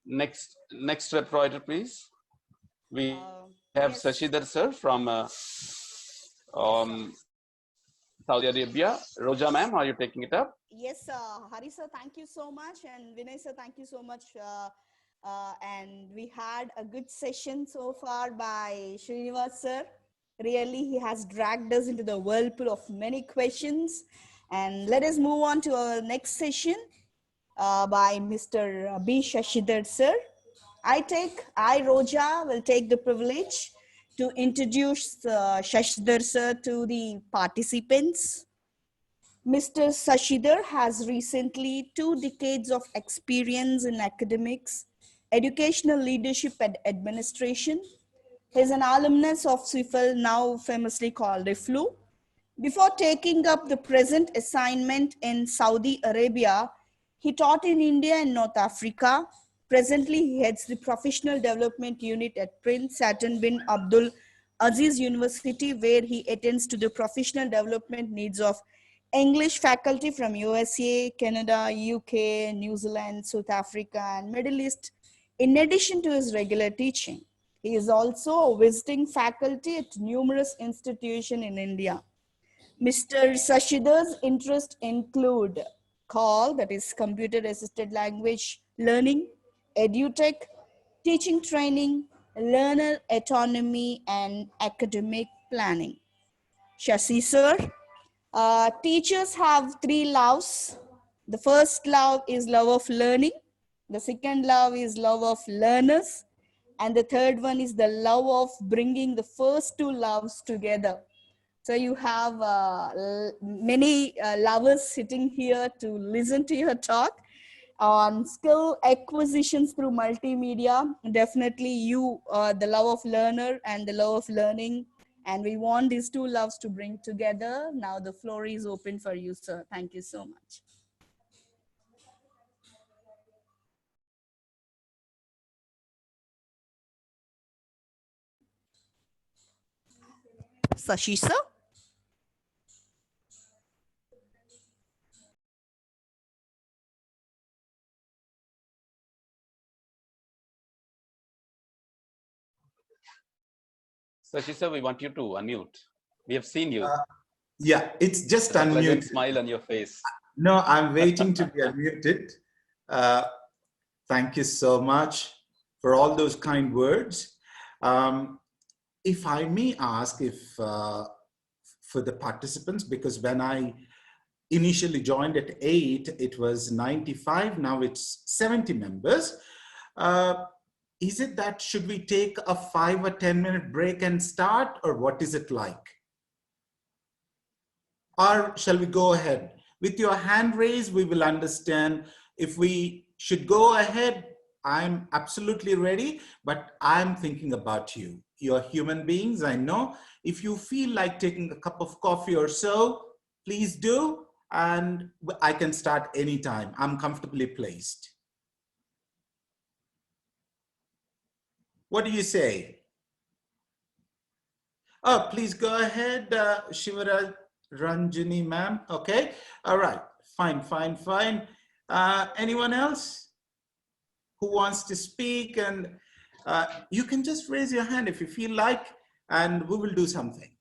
Next rep writer, please. We have yes. Sasidhar sir from Saudi Arabia. Roja ma'am, are you taking it up? Yes, Hari sir, thank you so much, and Vinay sir, thank you so much. And we had a good session so far by Srinivas sir. Really, he has dragged us into the whirlpool of many questions. And let us move on to our next session by Mr. B. Sasidhar sir. I, Roja, will take the privilege to introduce Sasidhar sir to the participants. Mr. Sasidhar has recently 2 decades of experience in academics, educational leadership and administration. He is an alumnus of SWIFL, now famously called RIFLU. Before taking up the present assignment in Saudi Arabia, he taught in India and North Africa. Presently, he heads the Professional Development Unit at Prince Sultan bin Abdul Aziz University, where he attends to the professional development needs of English faculty from USA, Canada, UK, New Zealand, South Africa, and Middle East, in addition to his regular teaching. He is also a visiting faculty at numerous institutions in India. Mr. Sasidhar's interests include CALL, that is Computer Assisted Language Learning, EduTech, teaching training, learner autonomy, and academic planning. Shashi sir, teachers have 3 loves. The first love is love of learning. The second love is love of learners. And the third one is the love of bringing the first 2 loves together. So you have many lovers sitting here to listen to your talk on skill acquisitions through multimedia. Definitely you, the love of learner and the love of learning. And we want these 2 loves to bring together. Now the floor is open for you, sir. Thank you so much. Sashi sir? Sashi sir, we want you to unmute. We have seen you. Yeah, it's just There's a pleasant unmuted. smile on your face. No, I'm waiting to be unmuted. Thank you so much for all those kind words. If I may ask if for the participants, because when I initially joined at 8, it was 95, now it's 70 members. Is it that should we take a 5 or 10 minute break and start, or what is it like? Or shall we go ahead? With your hand raised, we will understand if we should go ahead. I'm absolutely ready, but I'm thinking about you. You're human beings, I know. If you feel like taking a cup of coffee or so, please do, and I can start anytime. I'm comfortably placed. What do you say? Oh, please go ahead, Shivara Ranjani ma'am. Okay, all right, fine, fine, fine. Anyone else who wants to speak? And you can just raise your hand if you feel like, and we will do something.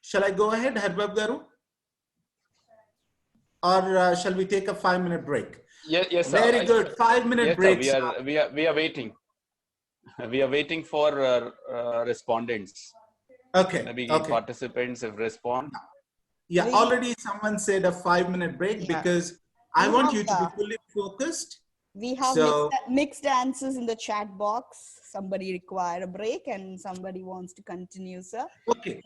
Shall I go ahead, Harbab Garu? Or shall we take a 5-minute break? Yes, sir. Very good. 5-minute break. Sir, we are waiting. We are waiting for respondents. Okay. Maybe okay. Participants have respond. Yeah, already someone said a 5-minute break, because I want you to be fully focused. We have mixed answers in the chat box. Somebody require a break and somebody wants to continue, sir. Okay,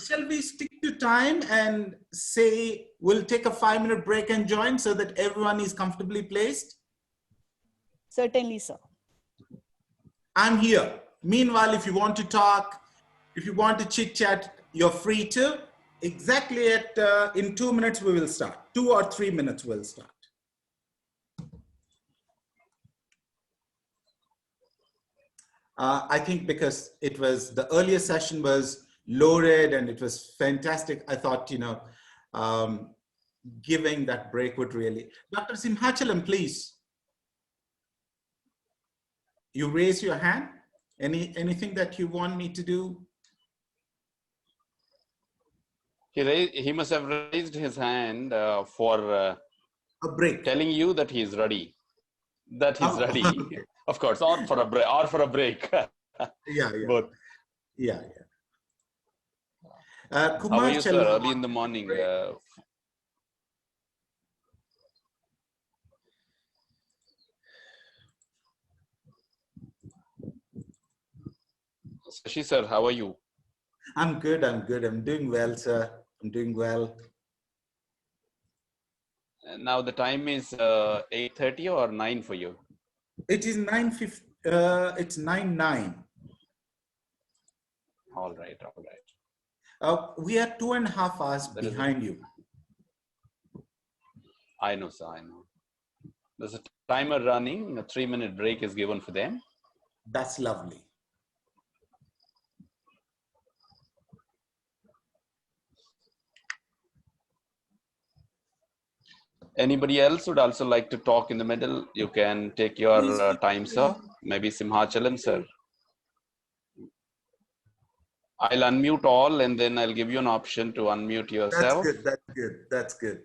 shall we stick to time and say we'll take a 5-minute break and join so that everyone is comfortably placed? Certainly, sir. I'm here. Meanwhile, if you want to talk, if you want to chit chat, you're free to. Exactly at in 2 minutes we will start. 2 or 3 minutes we'll start. I think because it was the earlier session was loaded and it was fantastic. I thought, you know, giving that break would really. Dr. Simhachalam, please. you raise your hand. Anything that you want me to do? He must have raised his hand for A break. telling you that he's ready. That he's ready, Okay. of course, or for a break. Or for a break. Yeah. Both. Yeah. How are Kumar you, sir? Chellam. Early in the morning. Sashi sir, how are you? I'm good. I'm doing well, sir. I'm doing well. Now the time is 8:30 or 9 for you? It is 9:50. It's 9:09. All right. We are 2.5 hours behind you. I know, sir. I know. There's a timer running. A 3-minute break is given for them. That's lovely. Anybody else would also like to talk in the middle? You can take your time, sir. Maybe Simhachalam, sir. I'll unmute all and then I'll give you an option to unmute yourself. That's good.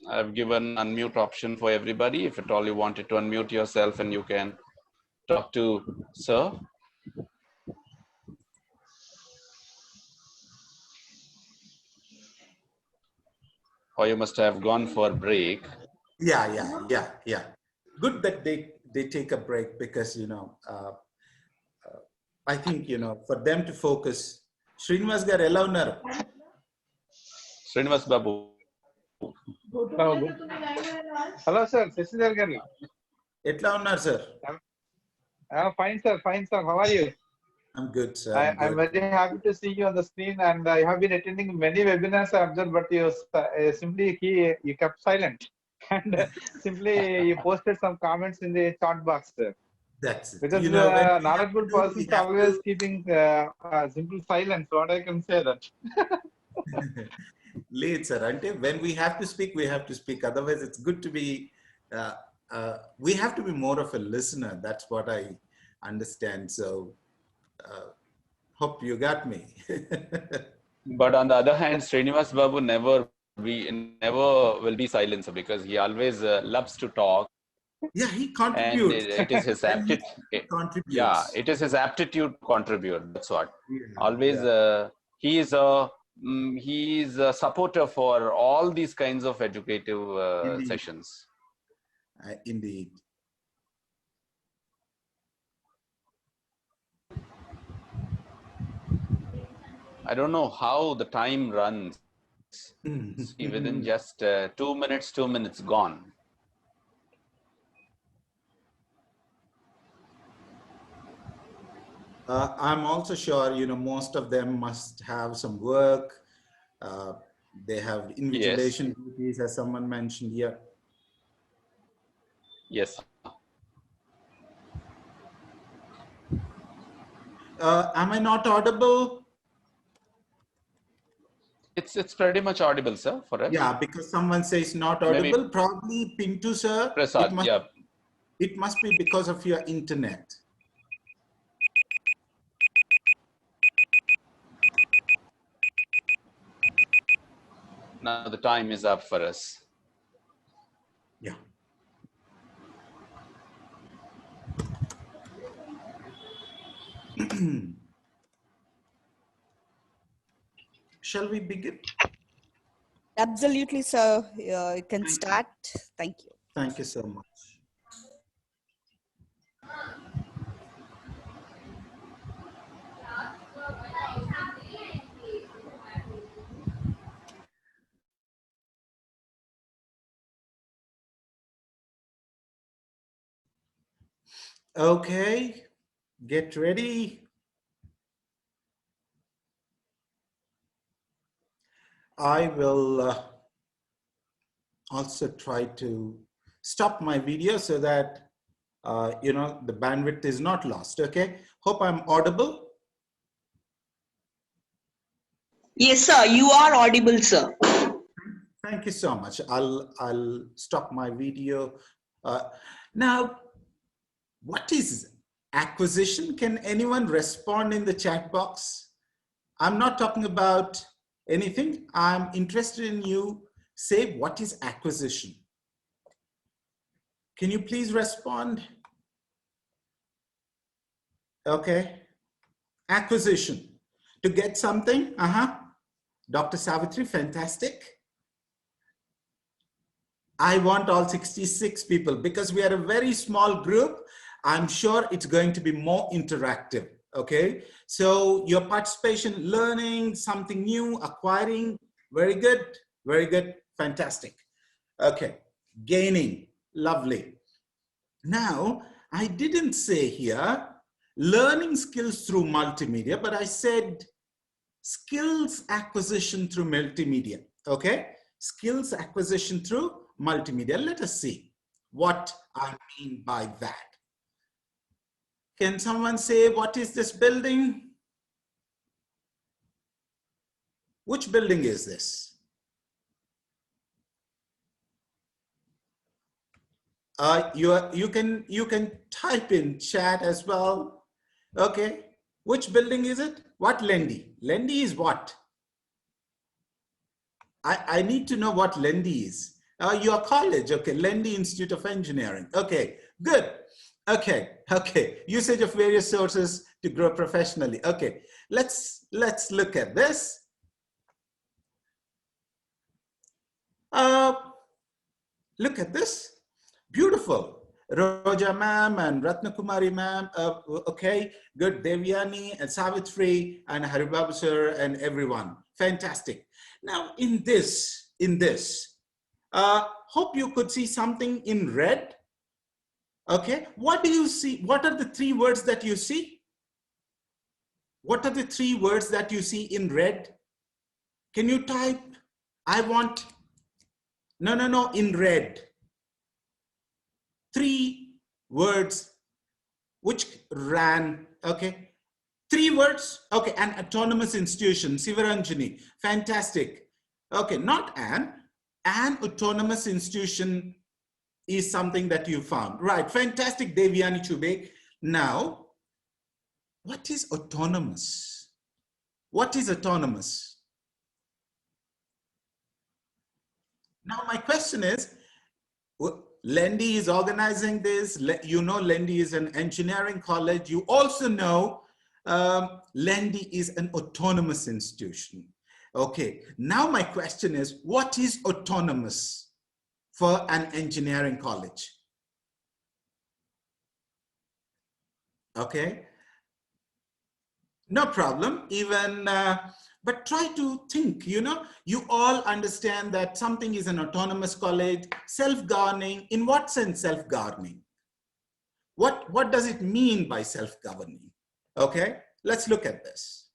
I've given unmute option for everybody. If at all you wanted to unmute yourself and you can talk to sir. Or you must have gone for break. Yeah. Good that they take a break because, I think, for them to focus. Srinivas garu ella unnaru? Srinivas Babu. Hello, sir. Sasidhar garu. Etla unnaru, sir? Fine, sir. How are you? I'm good, sir. I'm very happy to see you on the screen, and I have been attending many webinars, I observed, but you you kept silent, and simply you posted some comments in the chat box, sir. That's it. Because knowledgeable persons always keeping simple silence. What I can say that. Late, sir. When we have to speak, we have to speak. Otherwise, it's good to be. We have to be more of a listener. That's what I understand. So, hope you got me. But on the other hand, Srinivas Babu never will be silencer because he always loves to talk. Yeah, he contributes. And it is his aptitude. Yeah, it is his aptitude to contribute. That's what. Yeah, Always, he is a supporter for all these kinds of educative sessions. Indeed. I don't know how the time runs. See, within just 2 minutes gone. I'm also sure, most of them must have some work. They have invigilation duties, as someone mentioned here. Yes. Am I not audible? It's pretty much audible, sir, for us. Yeah, because someone says not audible. Maybe probably Pintu, sir. Prasad, it must be because of your internet. Now the time is up for us. Yeah. Shall we begin? Absolutely, sir. You can start. Thank you. Thank you so much. Okay, get ready. I will also try to stop my video so that, the bandwidth is not lost. Okay, hope I'm audible. Yes, sir, you are audible, sir. Thank you so much. I'll stop my video. Now, What is acquisition? Can anyone respond in the chat box? I'm not talking about anything. I'm interested in you. Say, what is acquisition? Can you please respond? Okay. Acquisition. To get something? Dr. Savitri, fantastic. I want all 66 people because we are a very small group. I'm sure it's going to be more interactive. Okay. So your participation, learning something new, acquiring, very good, fantastic. Okay. Gaining, lovely. Now, I didn't say here learning skills through multimedia, but I said skills acquisition through multimedia. Okay. Skills acquisition through multimedia. Let us see what I mean by that. Can someone say, what is this building? Which building is this? You can type in chat as well. Okay. Which building is it? What LENDI? LENDI is what? I need to know what LENDI is. Your college, okay, LENDI Institute of Engineering. Okay, good. Okay. Usage of various sources to grow professionally. Okay, let's look at this. Look at this. Beautiful. Roja ma'am and Ratnakumari ma'am. Okay, good. Devyani and Savitri and Haribabu sir and everyone. Fantastic. Now in this, hope you could see something in red. Okay, what do you see? What are the three words that you see? What are the three words that you see in red? Can you type? I want, no, in red. Three words which ran, okay. Three words, okay, an autonomous institution, Sivaranjani, fantastic. Okay, not an autonomous institution is something that you found. Right, fantastic, Devyani Chube. Now, what is autonomous? What is autonomous? Now, my question is, LENDI is organizing this. You know, LENDI is an engineering college. You also know LENDI is an autonomous institution. Okay, now my question is, what is autonomous for an engineering college? Okay, no problem, even, but try to think, you know, you all understand that something is an autonomous college, self-governing. In what sense self-governing? What does it mean by self-governing? Okay, let's look at this.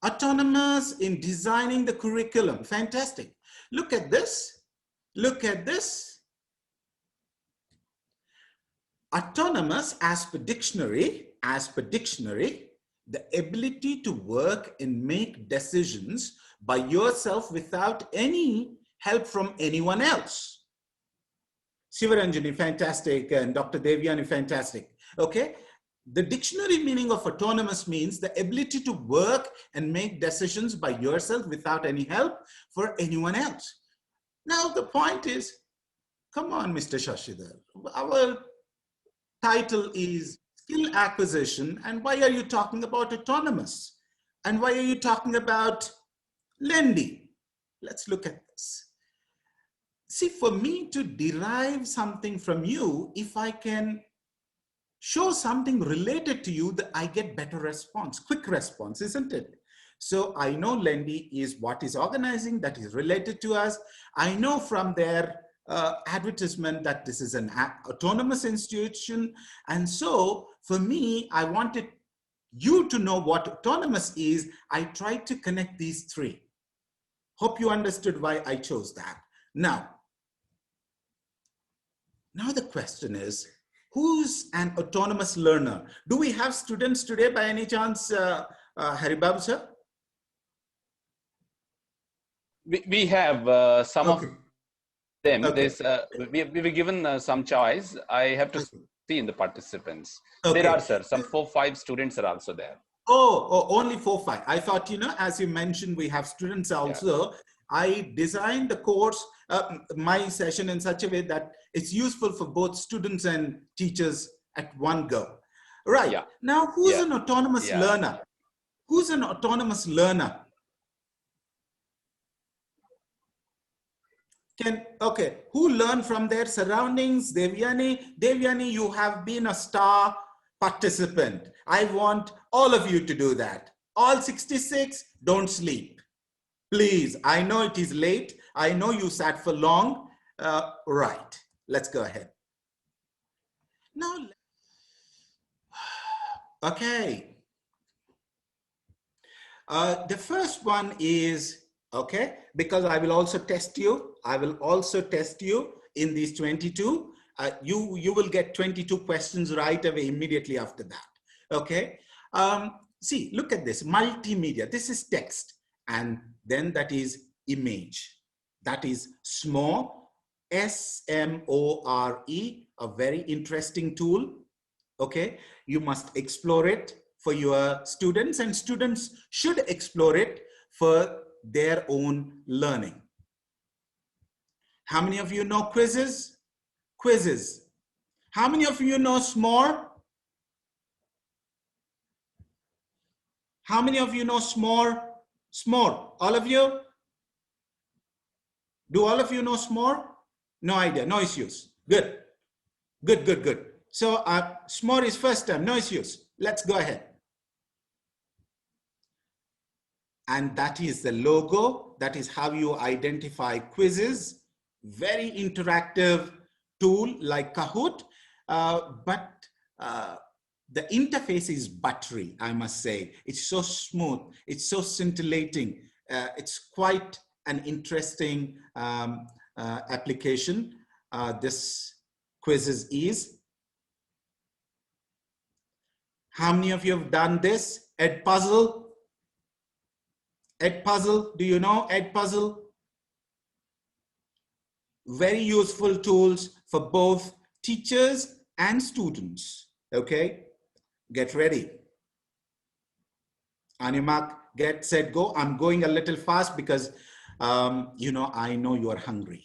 Autonomous in designing the curriculum. Fantastic. Look at this. Look at this. Autonomous, as per dictionary, the ability to work and make decisions by yourself without any help from anyone else. Sivaranjani, fantastic, and Dr. Devyani, fantastic. Okay, the dictionary meaning of autonomous means the ability to work and make decisions by yourself without any help for anyone else. Now the point is, come on, Mr. Sasidhar, our title is skill acquisition, and why are you talking about autonomous? And why are you talking about LENDI? Let's look at this. See, for me to derive something from you, if I can show something related to you, that I get better response, quick response, isn't it? So I know LENDI is what is organizing, that is related to us. I know from their advertisement that this is an autonomous institution. And so for me, I wanted you to know what autonomous is. I tried to connect these three. Hope you understood why I chose that. Now the question is, who's an autonomous learner? Do we have students today by any chance, Haribabu sir? We have some okay. of them, Okay. there's we were given some choice. I have to see in the participants. Okay. There are, sir, some 4-5 students are also there. Oh, only 4-5. I thought, you know, as you mentioned, we have students also. Yeah. I designed the course, my session in such a way that it's useful for both students and teachers at one go. Right. Yeah. Now, who's an autonomous learner? Who's an autonomous learner? Okay, who learn from their surroundings? Devyani, you have been a star participant. I want all of you to do that. All 66, don't sleep. Please, I know it is late. I know you sat for long. Right, let's go ahead. Now, okay. The first one is, okay, because I will also test you. I will also test you in these 22. You will get 22 questions right away immediately after that. Okay. See, look at this multimedia. This is text, and then that is image. That is small, S-M-O-R-E, a very interesting tool. Okay, you must explore it for your students, and students should explore it for their own learning. How many of you know quizzes? Quizzes. How many of you know SMORE? How many of you know SMORE? SMORE. All of you? Do all of you know SMORE? No idea, no issues. Good. Good, good, good. So SMORE is first time, no issues. Let's go ahead. And that is the logo. That is how you identify quizzes. Very interactive tool like Kahoot, but the interface is buttery, I must say. It's so smooth, it's so scintillating. It's quite an interesting application. This quizzes is. How many of you have done this? Edpuzzle? Edpuzzle, do you know Edpuzzle? Very useful tools for both teachers and students. Okay, get ready. On your mark, get set, go. I'm going a little fast because, you know, I know you are hungry.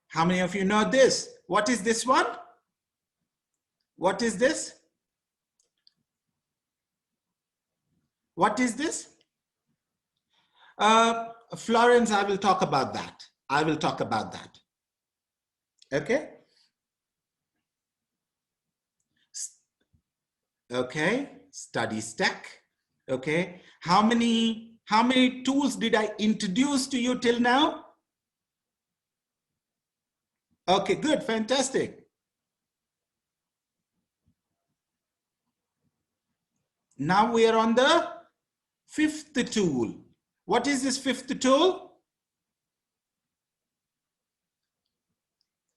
How many of you know this? What is this one? What is this? What is this? Florence, I will talk about that. I will talk about that. Okay. Okay. Study stack. Okay. How many tools did I introduce to you till now? Okay, good. Fantastic. Now we are on the fifth tool. What is this fifth tool?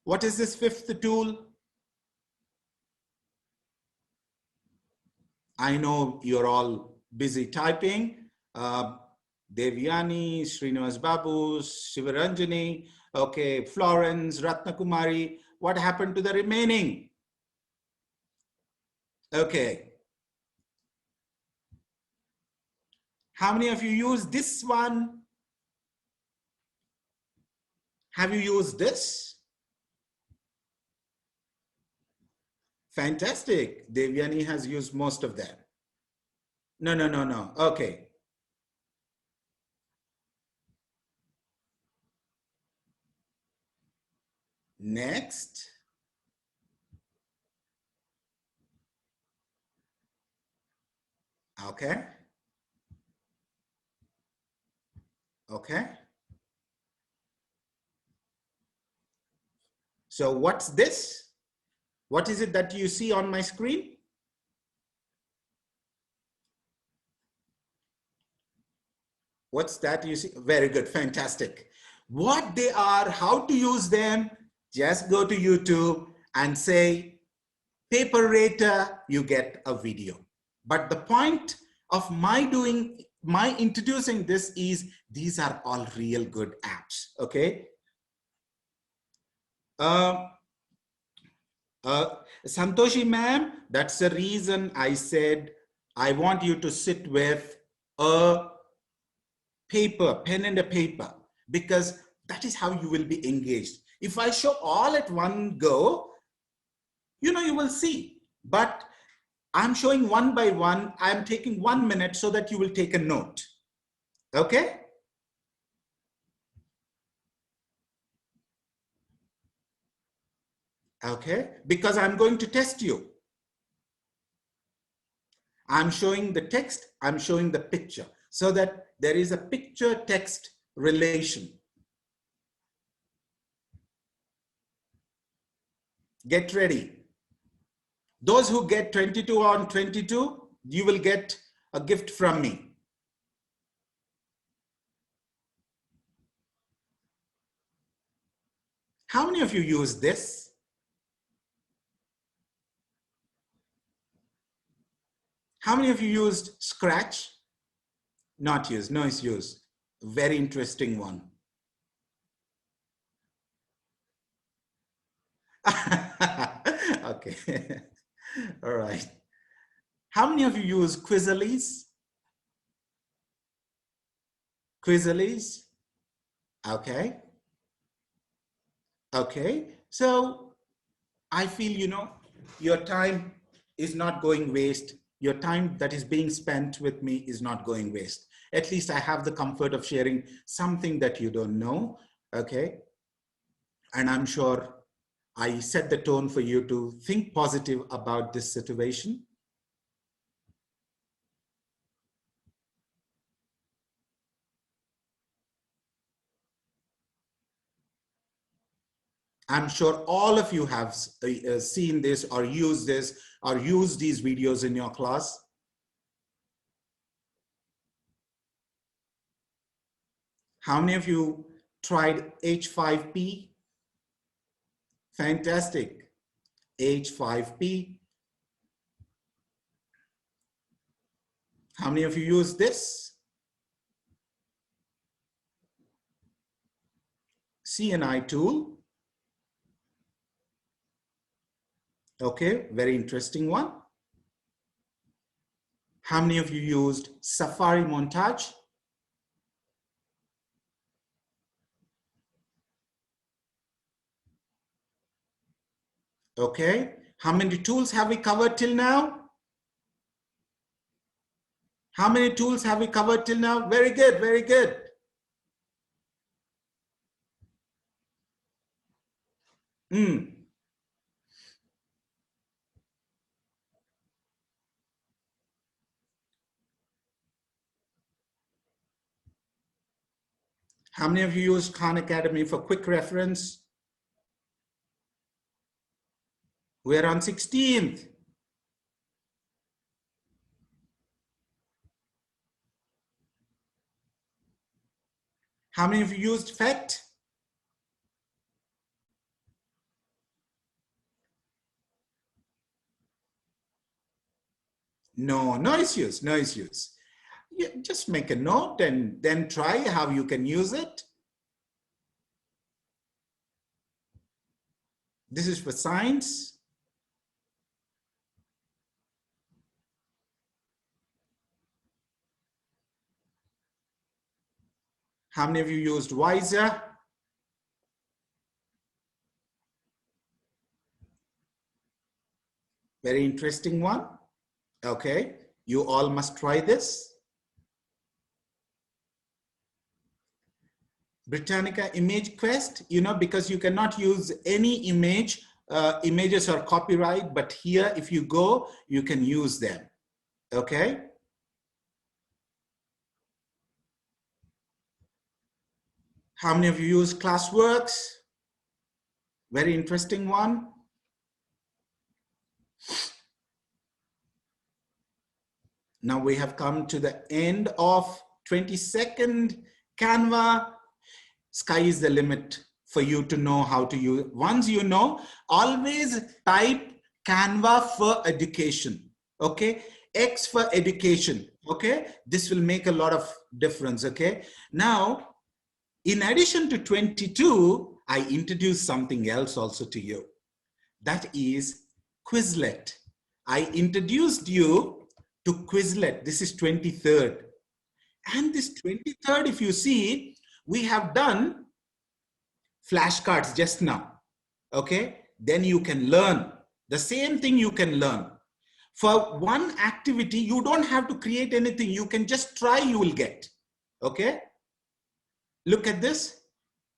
What is this fifth tool? I know you're all busy typing. Devyani, Srinivas Babu, Shivaranjani, okay, Florence, Ratnakumari. What happened to the remaining? Okay. How many of you use this one? Have you used this? Fantastic. Devyani has used most of them. No. Okay. Next. Okay. Okay. So what's this? What is it that you see on my screen? What's that you see? Very good, fantastic. What they are, how to use them, just go to YouTube and say, paper rater, you get a video. But the point of my doing my introducing this is, these are all real good apps, okay? Santoshi ma'am, that's the reason I said I want you to sit with a paper, pen and a paper, because that is how you will be engaged. If I show all at one go, you know, you will see, but I'm showing one by one. I'm taking 1 minute so that you will take a note. Okay? Okay, because I'm going to test you. I'm showing the text, I'm showing the picture, so that there is a picture text relation. Get ready. Those who get 22 on 22, you will get a gift from me. How many of you use this? How many of you used Scratch? Not used, no, it's used. Very interesting one. Okay, all right. How many of you use Quizzies? Quizzies? Okay. Okay, so I feel, you know, your time is not going waste. Your time that is being spent with me is not going waste. At least I have the comfort of sharing something that you don't know, okay? And I'm sure I set the tone for you to think positive about this situation. I'm sure all of you have seen this or used these videos in your class. How many of you tried H5P? Fantastic. H5P. How many of you use this? CNI tool. Okay, very interesting one. How many of you used Safari Montage? Okay, how many tools have we covered till now? How many tools have we covered till now? Very good, very good. How many of you used Khan Academy for quick reference? We're on 16th. How many of you used FET? No, no issues, no issues. You just make a note and then try how you can use it. This is for science. How many of you used Wiser? Very interesting one. Okay, you all must try this. Britannica Image Quest, you know, because you cannot use any image, images are copyright, but here if you go, you can use them, okay? How many of you use Classworks? Very interesting one. Now we have come to the end of 22nd Canva. Sky is the limit for you to know how to use. Once you know, always type Canva for education, okay? X for education. Okay, this will make a lot of difference. Okay, now in addition to 22, I introduced something else also to you. That is Quizlet. I introduced you to Quizlet. This is 23rd. And this 23rd, if you see, we have done flashcards just now. Okay, then you can learn the same thing. You can learn for one activity. You don't have to create anything. You can just try, you will get. Okay, look at this.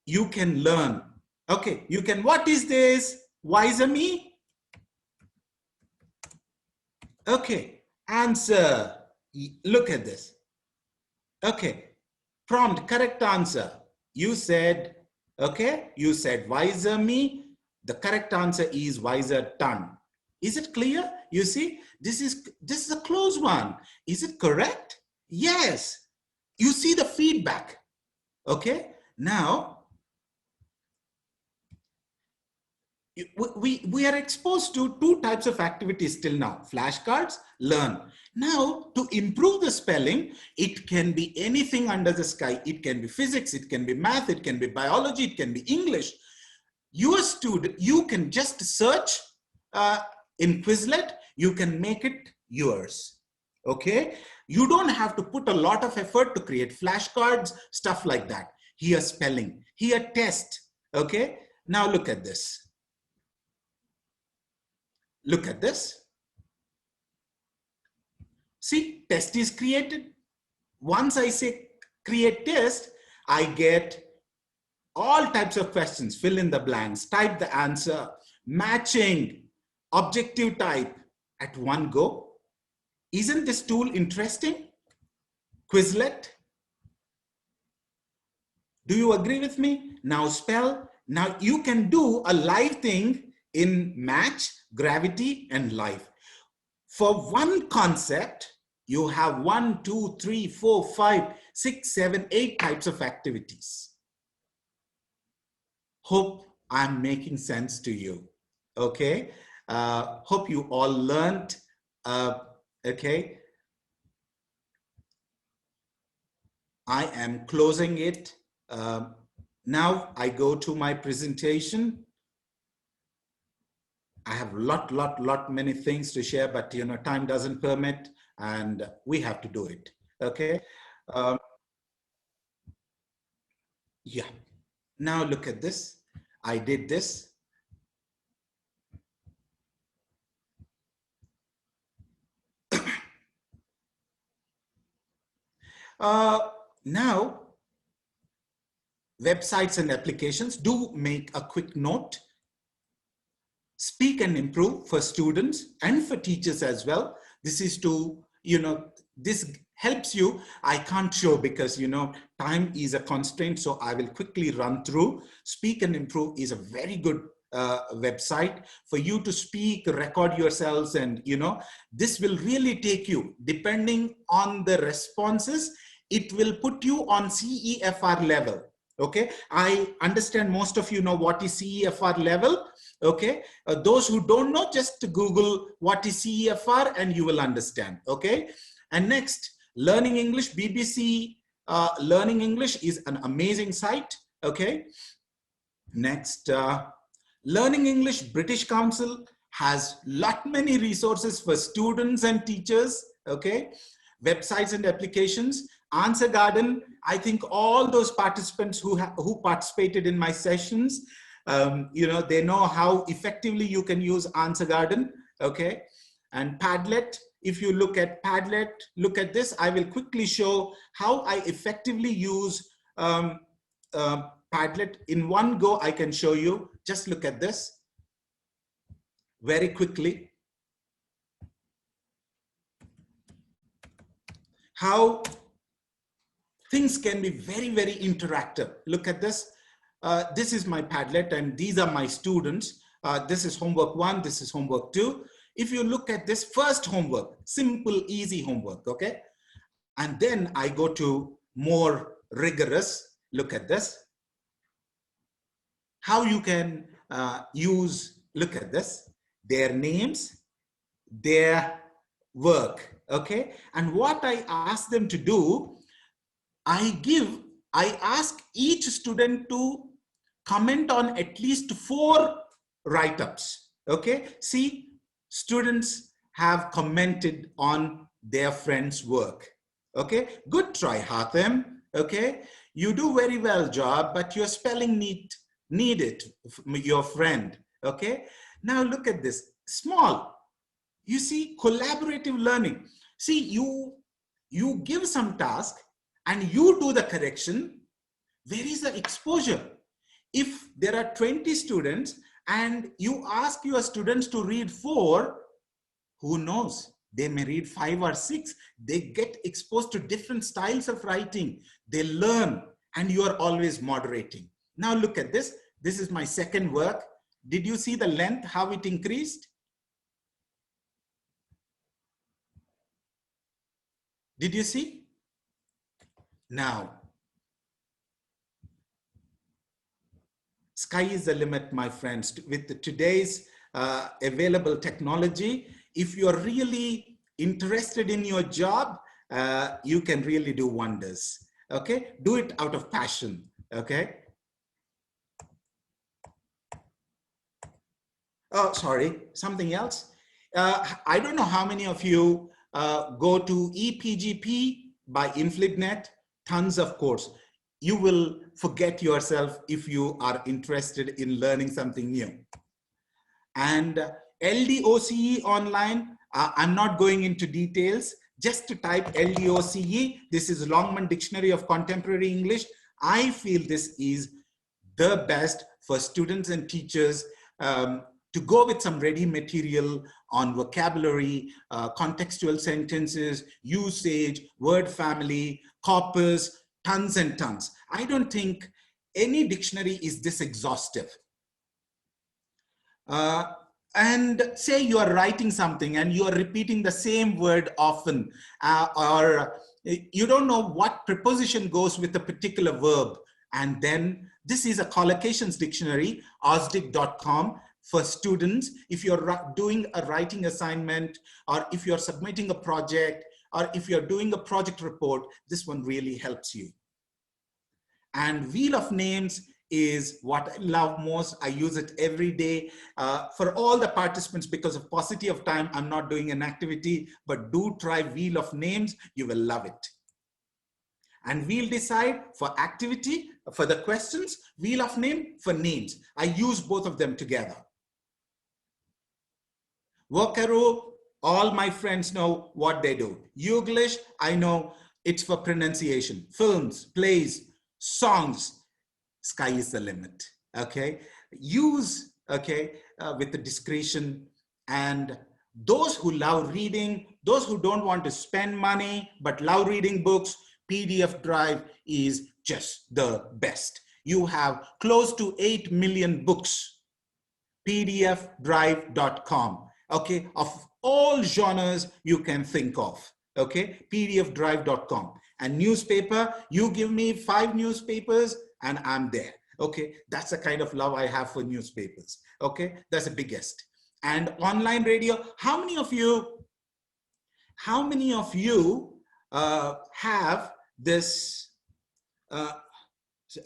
You can learn. Okay, you can. What is this? Wiser me? Okay, answer. Look at this. Okay, prompt, correct answer. You said, okay, you said wiser me. The correct answer is wiser ton. Is it clear? You see, this is a close one. Is it correct? Yes. You see the feedback. Okay, now we are exposed to two types of activities till now. Flashcards, learn. Now, to improve the spelling, it can be anything under the sky. It can be physics, it can be math, it can be biology, it can be English. You, a student, you can just search in Quizlet, you can make it yours. Okay, you don't have to put a lot of effort to create flashcards, stuff like that. Here spelling, here test. Okay, now look at this. Look at this. See, test is created. Once I say create test, I get all types of questions. Fill in the blanks, type the answer, matching, objective type at one go. Isn't this tool interesting? Quizlet. Do you agree with me? Now spell. Now you can do a live thing in match, gravity, and life. For one concept, you have 1, 2, 3, 4, 5, 6, 7, 8 types of activities. Hope I'm making sense to you. Okay. Hope you all learned. Okay. I am closing it. Now I go to my presentation. I have lot many things to share, but you know, time doesn't permit and we have to do it. Okay. Yeah. Now look at this. I did this. Now, websites and applications, do make a quick note. Speak and improve for students and for teachers as well. This is to, you know, this helps you. I can't show because, you know, time is a constraint. So I will quickly run through. Speak and Improve is a very good website for you to speak, record yourselves. And, you know, this will really take you, depending on the responses, it will put you on CEFR level. Okay, I understand most of you know what is CEFR level. Okay, those who don't know, just Google what is CEFR and you will understand. Okay, and next, Learning English, BBC Learning English is an amazing site. Okay, next, Learning English British Council has many resources for students and teachers. Okay, websites and applications. Answer Garden, I think all those participants who participated in my sessions, you know, they know how effectively you can use Answer Garden. Okay, and Padlet, if you look at Padlet, look at this. I will quickly show how I effectively use Padlet. In one go, I can show you. Just look at this very quickly. How things can be very, very interactive. Look at this. This is my Padlet and these are my students. This is homework 1, this is homework 2. If you look at this first homework, simple, easy homework, okay? And then I go to more rigorous. Look at this. How you can use, look at this, their names, their work, okay? And what I ask them to do, I ask each student to comment on at least 4 write-ups, okay? See, students have commented on their friend's work, okay? Good try, Hatem, okay? You do very well job, but your spelling need it, your friend, okay? Now look at this, small. You see, collaborative learning. See, you give some task and you do the correction. Where is the exposure? If there are 20 students and you ask your students to read 4, who knows? They may read 5 or 6. They get exposed to different styles of writing. They learn, and you are always moderating. Now look at this. This is my second work. Did you see the length, how it increased? Did you see? Now, sky is the limit, my friends. With today's available technology, if you're really interested in your job, you can really do wonders. Okay, do it out of passion. Okay. Oh, sorry, something else. I don't know how many of you go to EPGP by InfligNet, tons of course. You will forget yourself if you are interested in learning something new. And LDOCE online, I'm not going into details, just to type LDOCE. This is Longman Dictionary of Contemporary English. I feel this is the best for students and teachers to go with some ready material on vocabulary, contextual sentences, usage, word family, corpus, tons and tons. I don't think any dictionary is this exhaustive. And say you are writing something and you are repeating the same word often, or you don't know what preposition goes with a particular verb. And then this is a collocations dictionary, osdic.com, for students. If you're doing a writing assignment, or if you're submitting a project, or if you're doing a project report, this one really helps you. And Wheel of Names is what I love most. I use it every day for all the participants. Because of paucity of time, I'm not doing an activity, but do try Wheel of Names. You will love it. And Wheel Decide for activity, for the questions, Wheel of Name for names. I use both of them together. Garu, all my friends know what they do. Youglish, I know it's for pronunciation. Films, plays, songs, sky is the limit, okay? Use, okay, with the discretion. And those who love reading, those who don't want to spend money, but love reading books, PDF Drive is just the best. You have close to 8 million books, pdfdrive.com, okay, of all genres you can think of, okay, pdfdrive.com. And newspaper, you give me 5 newspapers and I'm there, okay? That's the kind of love I have for newspapers, okay? That's the biggest. And online radio, how many of you have this,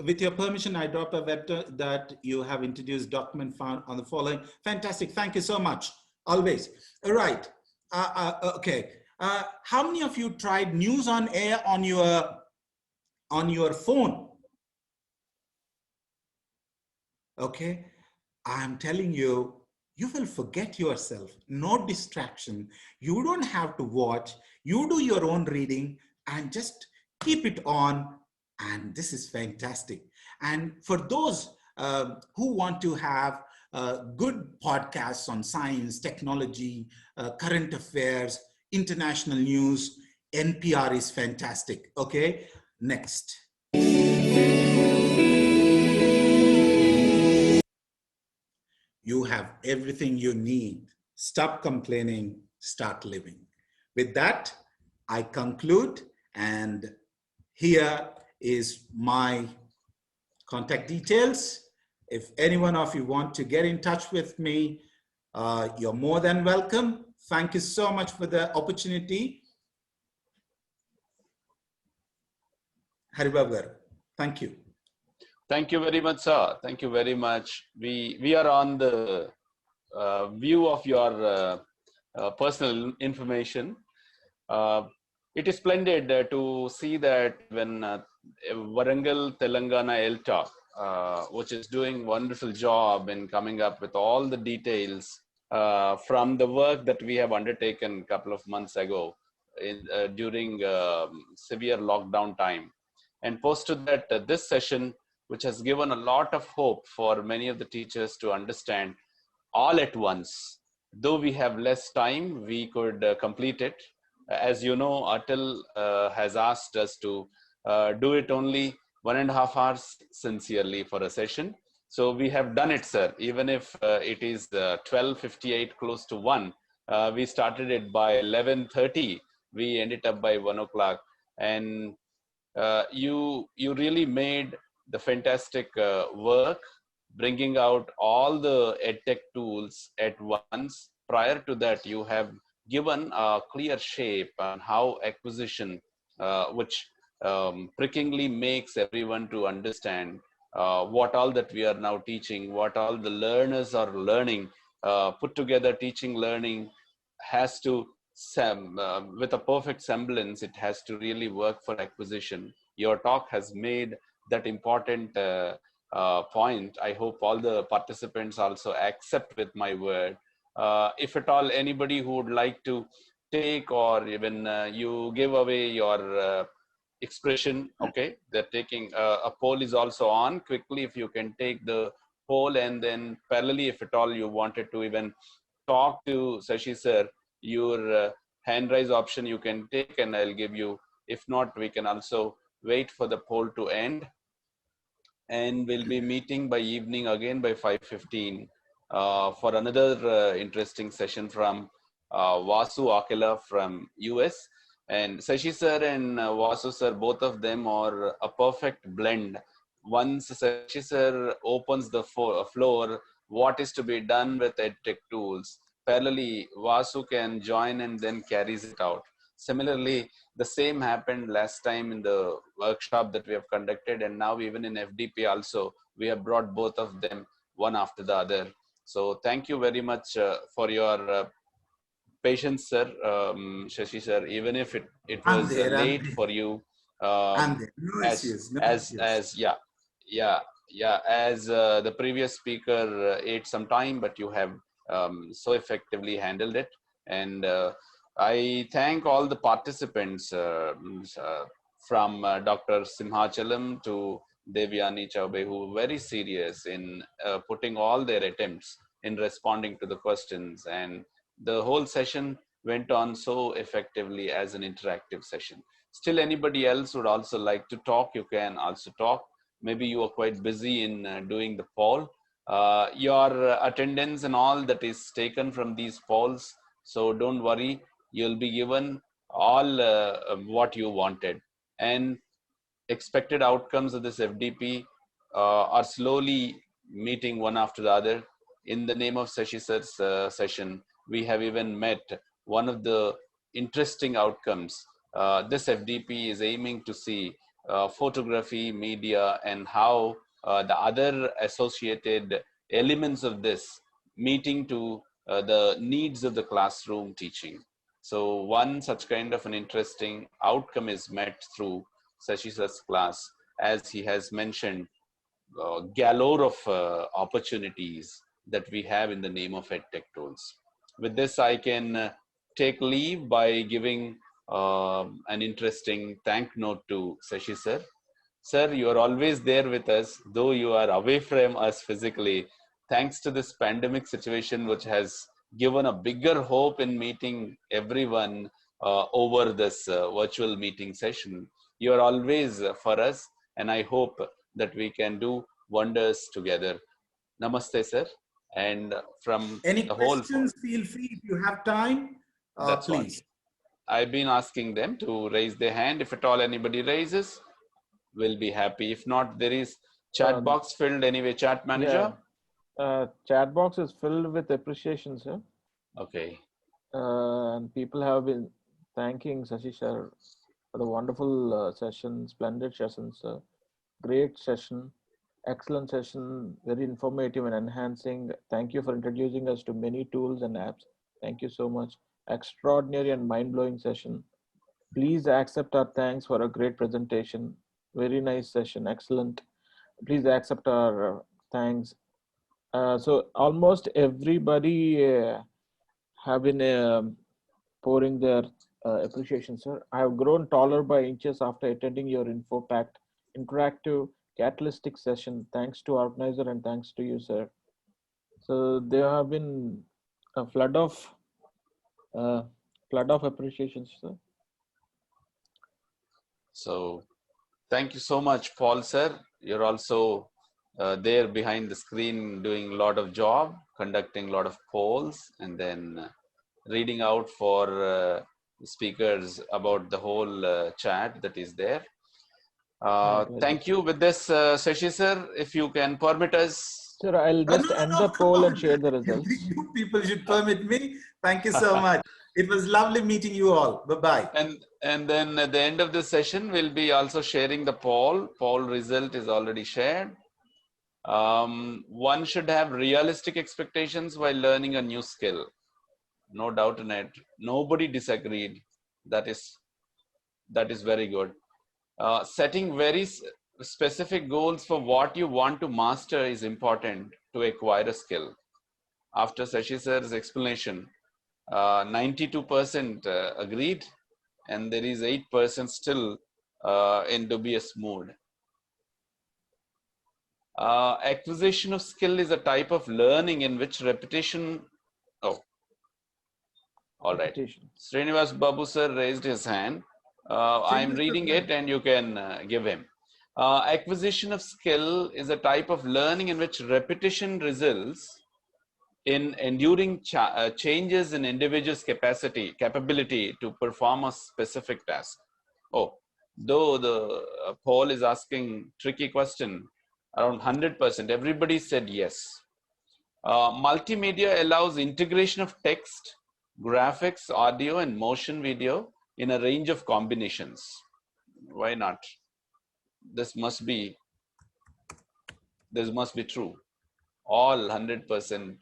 with your permission, I drop a vector that you have introduced document found on the following. Fantastic, thank you so much, always. All right, okay. How many of you tried news on air on your phone? Okay, I'm telling you, you will forget yourself. No distraction. You don't have to watch. You do your own reading and just keep it on. And this is fantastic. And for those who want to have good podcasts on science, technology, current affairs, international news, NPR is fantastic. Okay, next. You have everything you need. Stop complaining, start living. With that, I conclude, and here is my contact details. If any one of you want to get in touch with me, you're more than welcome. Thank you so much for the opportunity. Haribabu Garu, thank you. Thank you very much, sir. Thank you very much. We are on the view of your personal information. It is splendid to see that when Warangal Telangana ELTA, which is doing wonderful job in coming up with all the details from the work that we have undertaken a couple of months ago during severe lockdown time. And post to that, this session, which has given a lot of hope for many of the teachers to understand all at once. Though we have less time, we could complete it. As you know, ATAL has asked us to do it only 1.5 hours sincerely for a session. So we have done it, sir. Even if it is 12:58, close to 1, we started it by 11:30. We ended up by 1 o'clock. And you really made the fantastic work, bringing out all the edtech tools at once. Prior to that, you have given a clear shape on how acquisition, which prickingly makes everyone to understand what all that we are now teaching, what all the learners are learning, put together teaching learning has to with a perfect semblance, it has to really work for acquisition. Your talk has made that important point. I hope all the participants also accept with my word. If at all anybody who would like to take, or even you give away your expression, okay, they're taking a poll is also on. Quickly, if you can take the poll, and then parallelly, if at all you wanted to even talk to Sashi sir, your hand raise option you can take, and I'll give you. If not, we can also wait for the poll to end, and we'll be meeting by evening again by 5:15 for another interesting session from Vasu Akela from US. And Sashi sir and Vasu sir, both of them are a perfect blend. Once Sashi sir opens the floor, what is to be done with EdTech tools, parallelly Vasu can join and then carries it out. Similarly, the same happened last time in the workshop that we have conducted, and now even in FDP also, we have brought both of them one after the other. So thank you very much for your patience, sir, Shashi sir, even if it was late for you. No issues, no issues. As the previous speaker ate some time, but you have so effectively handled it. And I thank all the participants from Dr. Simhachalam to Devyani Chaube, who were very serious in putting all their attempts in responding to the questions. And the whole session went on so effectively as an interactive session. Still, anybody else would also like to talk, you can also talk. Maybe you are quite busy in doing the poll. Your attendance and all that is taken from these polls, so don't worry, you'll be given all what you wanted. And expected outcomes of this FDP are slowly meeting one after the other. In the name of Sashi sir's session, we have even met one of the interesting outcomes. This FDP is aiming to see photography, media, and how the other associated elements of this meeting to the needs of the classroom teaching. So one such kind of an interesting outcome is met through Sashi sir's class, as he has mentioned, galore of opportunities that we have in the name of EdTech tools. With this, I can take leave by giving an interesting thank note to Sashi sir. Sir, you are always there with us, though you are away from us physically. Thanks to this pandemic situation, which has given a bigger hope in meeting everyone over this virtual meeting session. You are always for us, and I hope that we can do wonders together. Namaste, sir. And from Any the whole questions, feel free if you have time, that's please. what I've been asking them to raise their hand. If at all anybody raises, we'll be happy. If not, there is chat box filled anyway. Chat manager. Chat box is filled with appreciation, sir. Okay. and people have been thanking Sasidhar for the wonderful session, splendid sessions, great session, excellent session, very informative and enhancing. Thank you for introducing us to many tools and apps. Thank you so much. Extraordinary and mind-blowing session. Please accept our thanks for a great presentation. Very nice session, excellent. Please accept our thanks. So almost everybody have been pouring their appreciation, sir. I have grown taller by inches after attending your InfoPact interactive catalytic session. Thanks to organizer and thanks to you, sir. So there have been a flood of appreciation, sir. So thank you so much, Paul, sir. You're also there behind the screen doing a lot of job, conducting a lot of polls, and then reading out for speakers about the whole chat that is there. Thank you. With this, Shashi sir, if you can permit us. Sir, I'll just end the poll and share the results. You people should permit me. Thank you so much. It was lovely meeting you all. Bye-bye. And then at the end of this session, we'll be also sharing the poll. Poll result is already shared. One should have realistic expectations while learning a new skill. No doubt in it. Nobody disagreed. That is very good. Setting very specific goals for what you want to master is important to acquire a skill. After Shashi sir's explanation, 92% agreed, and there is 8% still in dubious mood. Acquisition of skill is a type of learning in which repetition. Oh, all right. Srinivas Babu sir raised his hand. I'm reading it and you can give him. Acquisition of skill is a type of learning in which repetition results in enduring changes in individual's capability to perform a specific task. Oh, though the poll is asking tricky question, around 100%, everybody said yes. Multimedia allows integration of text, graphics, audio, and motion video in a range of combinations. Why not? This must be true. All 100%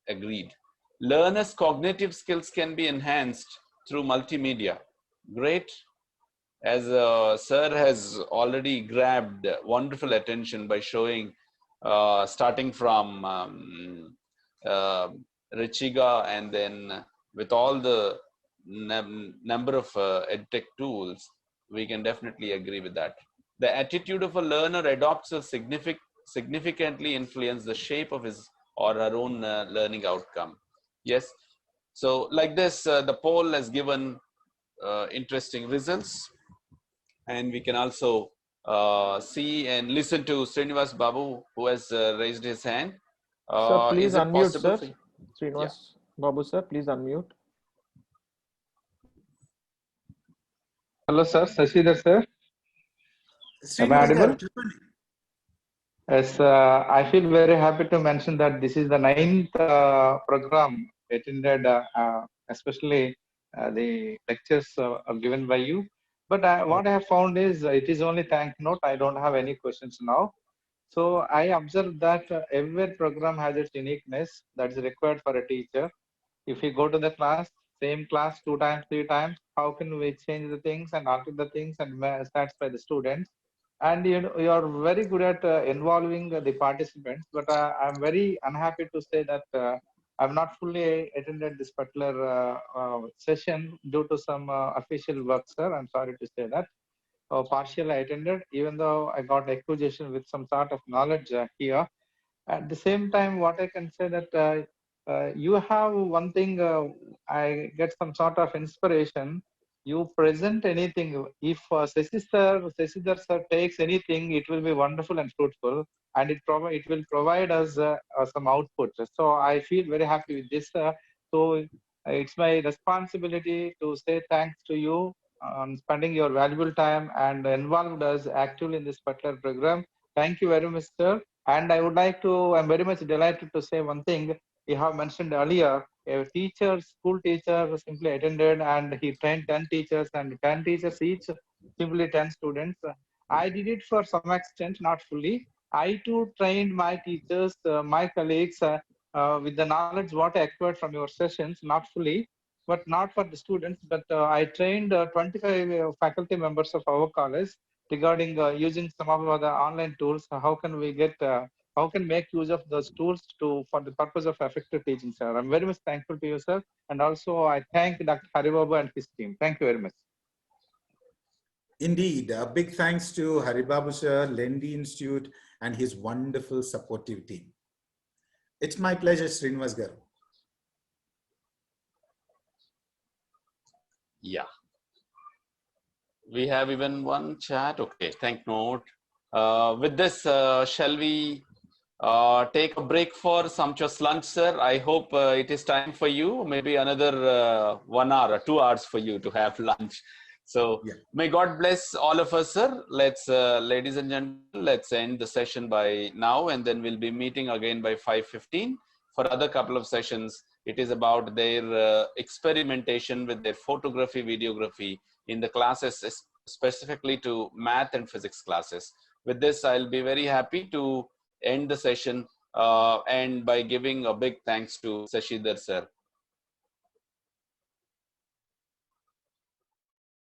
agreed. Learners' cognitive skills can be enhanced through multimedia. Great. As sir has already grabbed wonderful attention by showing, starting from Richiga, and then with all the number of edtech tools, we can definitely agree with that. The attitude of a learner adopts a significantly influence the shape of his or her own learning outcome. Yes. So like this, the poll has given interesting results, and we can also see and listen to Srinivas Babu, who has raised his hand. Sir, please unmute, sir. Yeah. Srinivas Babu, sir, please unmute. Hello, sir. Sasidhar, sir. Am I audible? Yes, I feel very happy to mention that this is the 9th program attended, especially the lectures given by you. But what I have found is it is only thank note. I don't have any questions now. So I observed that every program has its uniqueness that is required for a teacher. If we go to the class, same class 2 times, 3 times, how can we change the things and alter the things and satisfy the students? And you are very good at involving the participants, but I'm very unhappy to say that I've not fully attended this particular session due to some official work, sir. I'm sorry to say that. Partially I attended, even though I got acquisition with some sort of knowledge here. At the same time, what I can say that you have one thing, I get some sort of inspiration. You present anything. If Sasidhar sir takes anything, it will be wonderful and fruitful, and it will provide us some output. So I feel very happy with this. So it's my responsibility to say thanks to you on spending your valuable time and involved us actively in this particular program. Thank you very much, sir. And I would like to, I'm very much delighted to say one thing. you have mentioned earlier, a teacher, school teacher simply attended and he trained 10 teachers and 10 teachers each, simply 10 students. I did it for some extent, not fully. I too trained my teachers, my colleagues with the knowledge what I acquired from your sessions, not fully, but not for the students. But I trained 25 faculty members of our college regarding using some of the online tools. How can we get how can make use of those tools to for the purpose of effective teaching, sir? I'm very much thankful to you, sir. And also I thank Dr. Haribabu and his team. Thank you very much. Indeed, a big thanks to Haribabu sir, LENDI Institute, and his wonderful supportive team. It's my pleasure, Srinivas Garu. Yeah. We have even one chat. Okay, thank note. With this, shall we take a break for sumptuous lunch, sir? I hope it is time for you. Maybe another 1 hour or 2 hours for you to have lunch. So Yeah. may God bless all of us, sir. Let's, ladies and gentlemen, let's end the session by now, and then we'll be meeting again by 5:15 for other couple of sessions. It is about their experimentation with their photography, videography in the classes, specifically to math and physics classes. With this, I'll be very happy to end the session and by giving a big thanks to Sasidhar sir